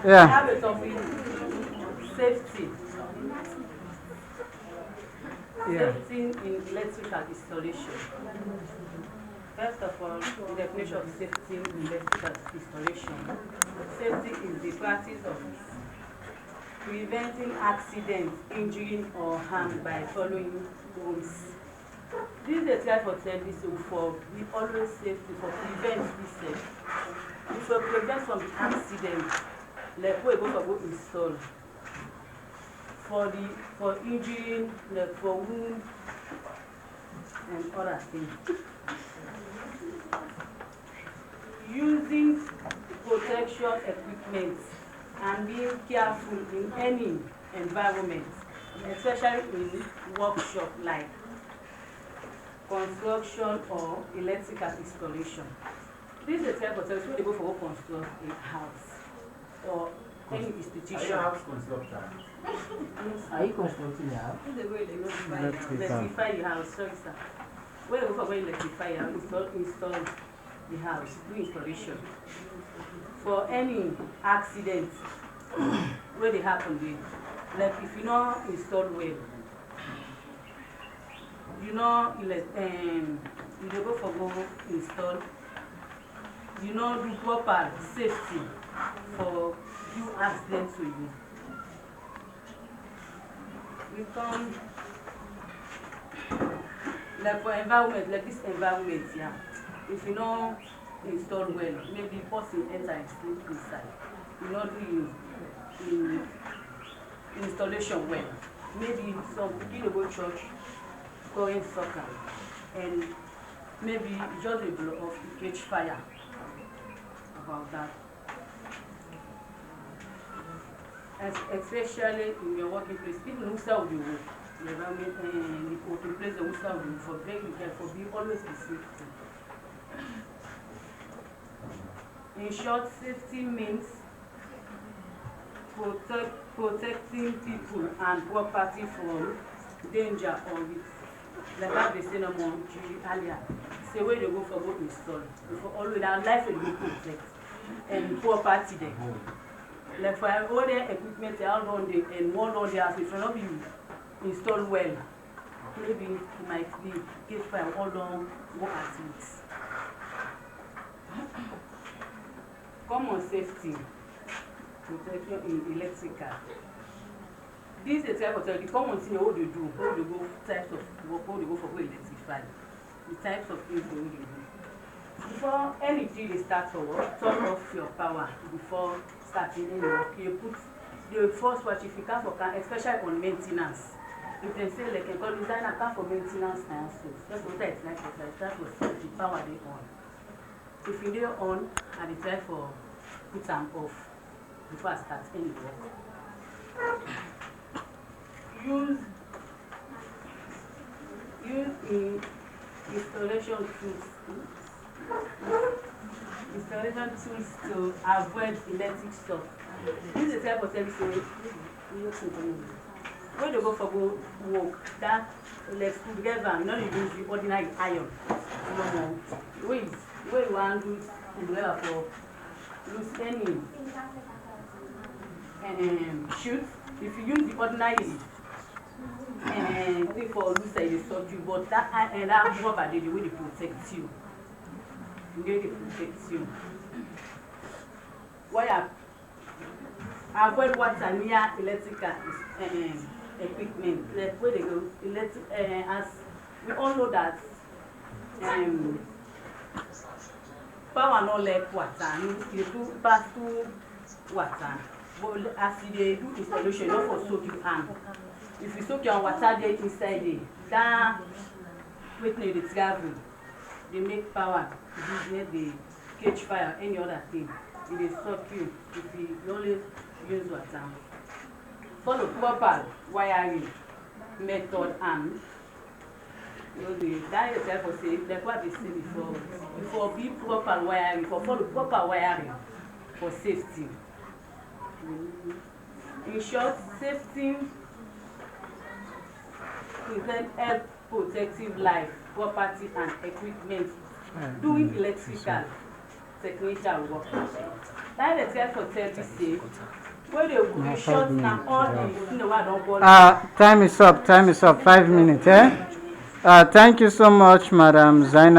Yeah. have a topic, safety. Yeah. Safety in electrical installation. First of all, the definition of safety in electrical installation. Safety is the practice of preventing accidents, injury, or harm by following rules. This is a type of service for we always safety for prevent this safe. If we prevent from accident, like we go install for injury, like for wound and other things. Using protection equipment and being careful in any environment, especially in workshop like construction or electrical installation. This is a type of service wey dey go for construct a house or any institution. Are you a house constructor? Are you constructing the house? This is the way they go electrify the house. Sorry, sir. Wey dey go for electrify the house, install the house, do installation. For any accident wey dey happen there, like if you no install well, you dey go for go install, you no do proper safety for do accident to you. We come like for environment, like this environment, yeah. If you no install well, maybe person enter and sleep inside. You no do installation well. Maybe some people go church going soccer and maybe just a blow off to catch fire about that. Especially in your working place, people who sell the work, the environment and the working place who sell the work, for very careful, be always be safety. In short, safety means protecting people and property from danger or risk. Like that they say no more earlier. Say where they go for go install. For always our life will be protect and property there. Like for all the equipment they all on the and one on the house, if not be installed well, maybe it might be get fire all on go at it. Common safety protection in electrical. This is a type of the common thing what they do, how they go types of work, how they go for go electrify. The types of things they do. Before anything they start for work, turn off your power before starting any work. You put the first watch if you can for especially on maintenance. If they say like a call designer come for maintenance and so that's what it's like for that was the power they on. If you dey on and the time for put them off before I start any work. Use in installation tools. Installation tools to avoid electric shock. This is a type of service when they go for go work, that let's put together, not use the ordinary iron. No more. Wait you want to do for use any shoot. If you use the ordinary thing for loose side they stop you, but that rubber they the way they protect you. The way they protect you. Wire avoid water near electrical equipment. Like where they go as we all know that power no like water, you do pass through water. But as you do installation, not for soak your hand. If you soak your water there inside there, that waiting the travel, they make power business, they catch fire, any other thing. It is soak you if you only use water. Follow proper wiring method and that is for say like what they say before be proper wiring, for follow proper wiring for safety. In short, safety present help protective life, property and equipment doing electrical technician work. That the test for 30 say. Where they will be short now all the thing wey I don call. Time is up. 5 minutes. Thank you so much, Madam Zainab.